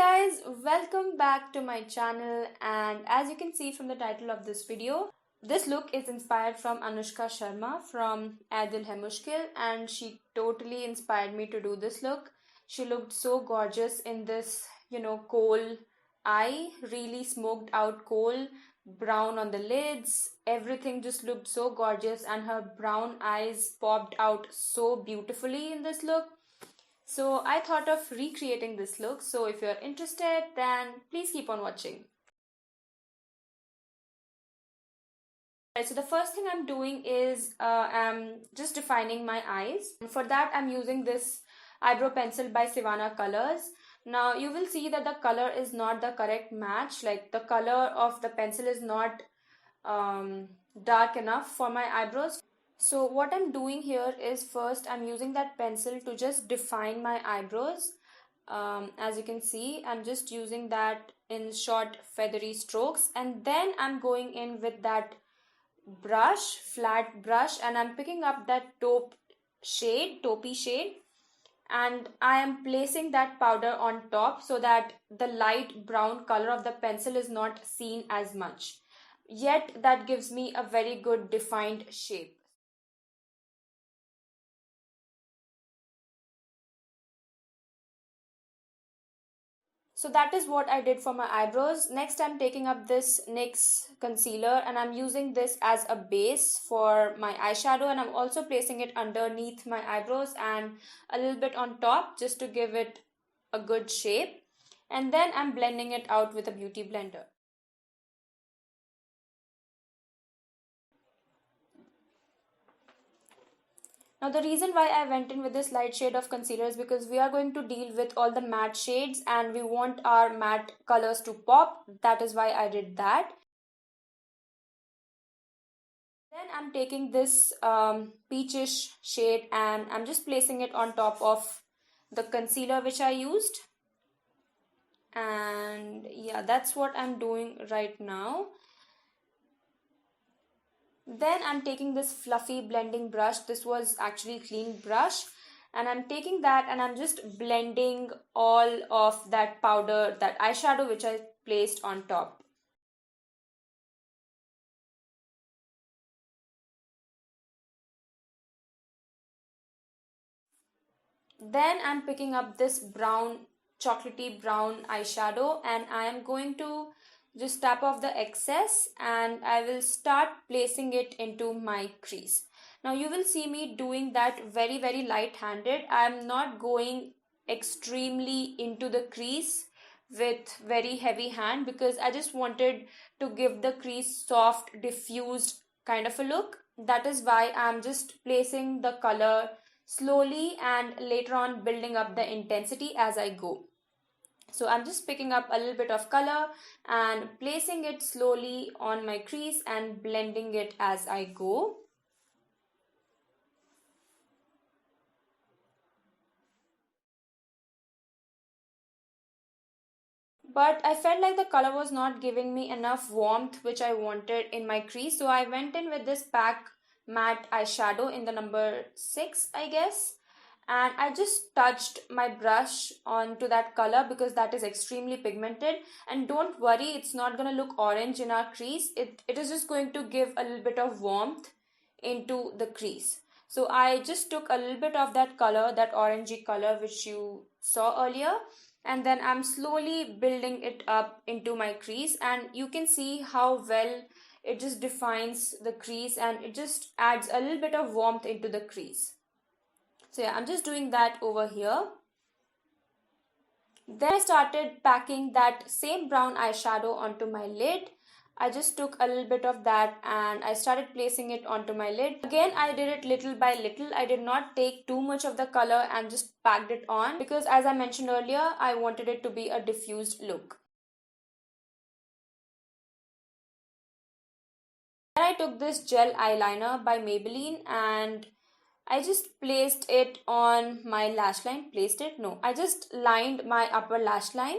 guys, welcome back to my channel, and as you can see from the title of this video, this look is inspired from Anushka Sharma from Mushkil, and she totally inspired me to do this look. She looked so gorgeous in this, coal eye, really smoked out coal, brown on the lids, everything just looked so gorgeous, and her brown eyes popped out so beautifully in this look. So I thought of recreating this look. So if you're interested, then please keep on watching. Right, so the first thing I'm doing is I'm just defining my eyes. For that, I'm using this eyebrow pencil by Sivanna colors. Now you will see that the color is not the correct match. Like the color of the pencil is not dark enough for my eyebrows. So what I'm doing here is first I'm using that pencil to just define my eyebrows. As you can see, I'm just using that in short feathery strokes, and then I'm going in with that brush, flat brush, and I'm picking up that taupey shade, and I am placing that powder on top so that the light brown color of the pencil is not seen as much. Yet that gives me a very good defined shape. So that is what I did for my eyebrows. Next, I'm taking up this NYX concealer and I'm using this as a base for my eyeshadow, and I'm also placing it underneath my eyebrows and a little bit on top just to give it a good shape. And then I'm blending it out with a beauty blender. Now the reason why I went in with this light shade of concealer is because we are going to deal with all the matte shades and we want our matte colors to pop. That is why I did that. Then I'm taking this peachish shade and I'm just placing it on top of the concealer which I used. And yeah, that's what I'm doing right now. Then I'm taking this fluffy blending brush. This was actually clean brush, and I'm taking that and I'm just blending all of that powder, that eyeshadow which I placed on top. Then I'm picking up this chocolatey brown eyeshadow and I am going to just tap off the excess and I will start placing it into my crease. Now you will see me doing that very light-handed. I am not going extremely into the crease with very heavy hand because I just wanted to give the crease soft, diffused kind of a look. That is why I am just placing the color slowly and later on building up the intensity as I go. So I'm just picking up a little bit of color and placing it slowly on my crease and blending it as I go. But I felt like the color was not giving me enough warmth which I wanted in my crease. So I went in with this PAC Matte eyeshadow in the number 6, I guess. And I just touched my brush onto that color because that is extremely pigmented. And don't worry, it's not going to look orange in our crease. It is just going to give a little bit of warmth into the crease. So I just took a little bit of that color, that orangey color which you saw earlier, and then I'm slowly building it up into my crease, and you can see how well it just defines the crease and it just adds a little bit of warmth into the crease. So yeah, I'm just doing that over here. Then I started packing that same brown eyeshadow onto my lid. I just took a little bit of that and I started placing it onto my lid. Again, I did it little by little. I did not take too much of the color and just packed it on because, as I mentioned earlier, I wanted it to be a diffused look. Then I took this gel eyeliner by Maybelline and I just placed it on my lash line. I just lined my upper lash line.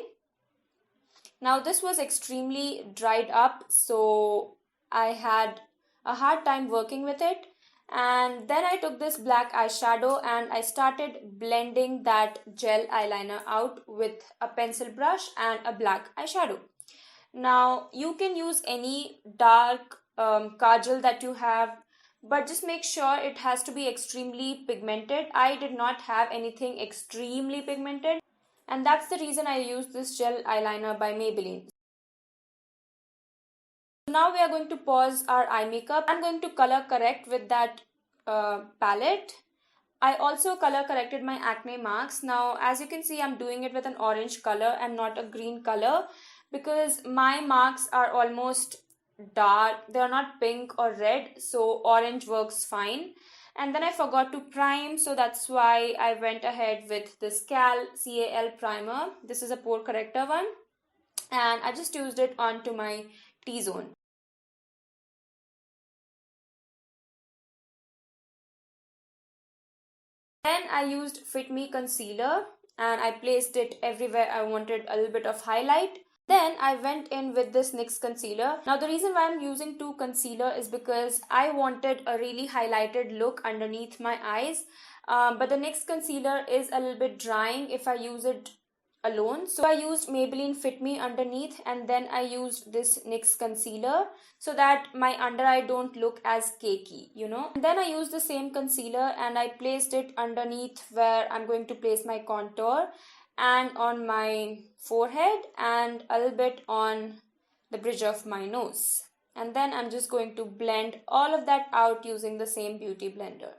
Now this was extremely dried up, so I had a hard time working with it. And then I took this black eyeshadow and I started blending that gel eyeliner out with a pencil brush and a black eyeshadow. Now you can use any dark kajal that you have, but just make sure it has to be extremely pigmented. I did not have anything extremely pigmented, and that's the reason I used this gel eyeliner by Maybelline. Now we are going to pause our eye makeup. I'm going to color correct with that palette. I also color corrected my acne marks. Now as you can see, I'm doing it with an orange color and not a green color because my marks are almost dark. They are not pink or red, so orange works fine. And then I forgot to prime, so that's why I went ahead with this C.A.L primer. This is a pore corrector one, and I just used it onto my T-zone. Then I used Fit Me concealer and I placed it everywhere I wanted a little bit of highlight. Then I went in with this NYX concealer. Now the reason why I'm using two concealer is because I wanted a really highlighted look underneath my eyes. But the NYX concealer is a little bit drying if I use it alone. So I used Maybelline Fit Me underneath, and then I used this NYX concealer so that my under eye don't look as cakey, And then I used the same concealer and I placed it underneath where I'm going to place my contour and on my forehead and a little bit on the bridge of my nose. And then I'm just going to blend all of that out using the same beauty blender.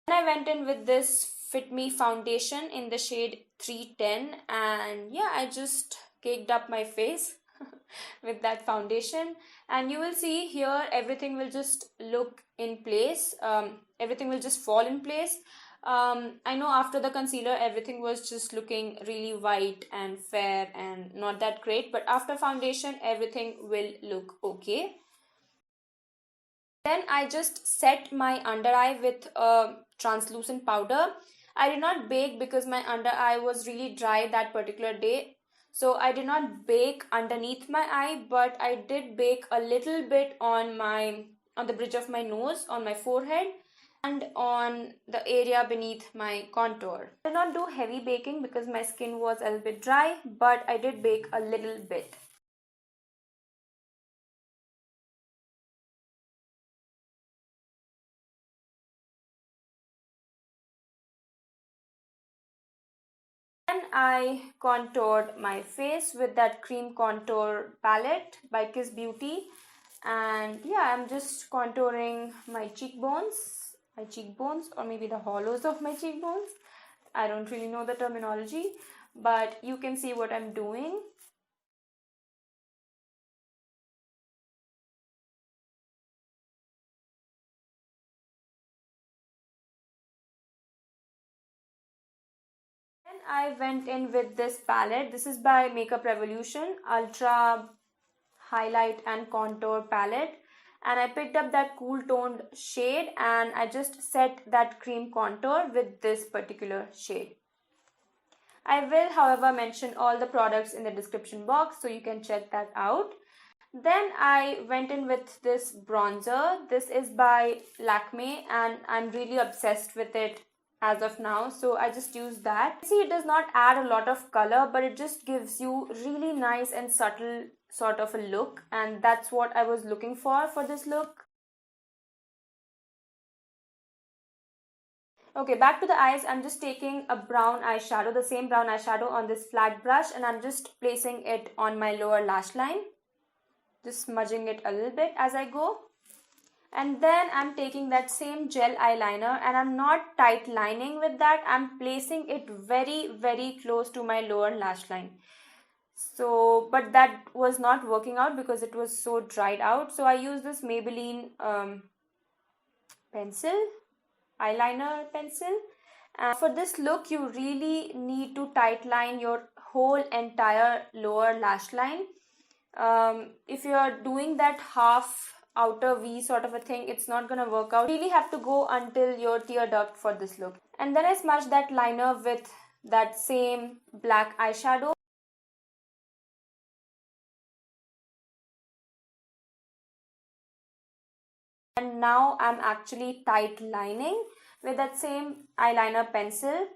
Then I went in with this Fit Me foundation in the shade 310, and yeah, I just caked up my face with that foundation, and you will see here everything will just look in place. Everything will just fall in place. I know after the concealer everything was just looking really white and fair and not that great, but after foundation everything will look okay. Then I just set my under eye with a translucent powder. I did not bake because my under eye was really dry that particular day. So I did not bake underneath my eye, but I did bake a little bit on the bridge of my nose, on my forehead, and on the area beneath my contour. I did not do heavy baking because my skin was a little bit dry, but I did bake a little bit. Then I contoured my face with that cream contour palette by Kiss Beauty, and yeah, I'm just contouring my cheekbones or maybe the hollows of my cheekbones. I don't really know the terminology, but you can see what I'm doing. Then I went in with this palette. This is by Makeup Revolution Ultra Highlight and Contour palette, and I picked up that cool toned shade and I just set that cream contour with this particular shade. I will however mention all the products in the description box so you can check that out. Then I went in with this bronzer. This is by Lakme and I'm really obsessed with it as of now, so I just use that. See, it does not add a lot of color, but it just gives you really nice and subtle sort of a look, and that's what I was looking for this look. Okay, back to the eyes. I'm just taking a brown eyeshadow, the same brown eyeshadow on this flat brush, and I'm just placing it on my lower lash line, just smudging it a little bit as I go. And then I'm taking that same gel eyeliner and I'm not tight lining with that. I'm placing it very, very close to my lower lash line. So, but that was not working out because it was so dried out. So I use this Maybelline eyeliner pencil. And for this look, you really need to tight line your whole entire lower lash line. If you are doing that half outer V sort of a thing, it's not gonna work out. You really have to go until your tear duct for this look. And then I smudged that liner with that same black eyeshadow. And now I'm actually tight lining with that same eyeliner pencil.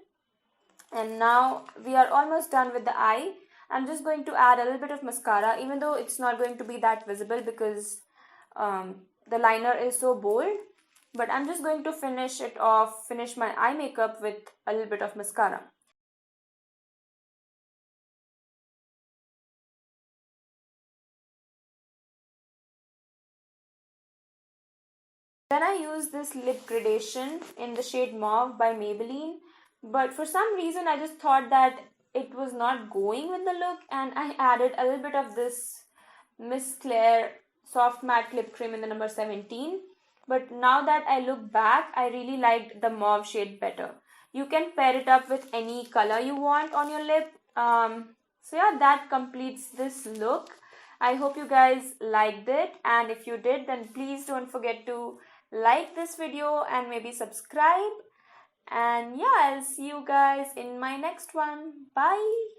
And now we are almost done with the eye. I'm just going to add a little bit of mascara, even though it's not going to be that visible because the liner is so bold. But I'm just going to finish my eye makeup with a little bit of mascara. Then I use this lip gradation in the shade Mauve by Maybelline. But for some reason I just thought that it was not going with the look, and I added a little bit of this Miss Claire soft matte lip cream in the number 17. But now that I look back, I really liked the mauve shade better. You can pair it up with any color you want on your lip. So yeah, that completes this look. I hope you guys liked it, and if you did, then please don't forget to like this video and maybe subscribe. And yeah, I'll see you guys in my next one. Bye.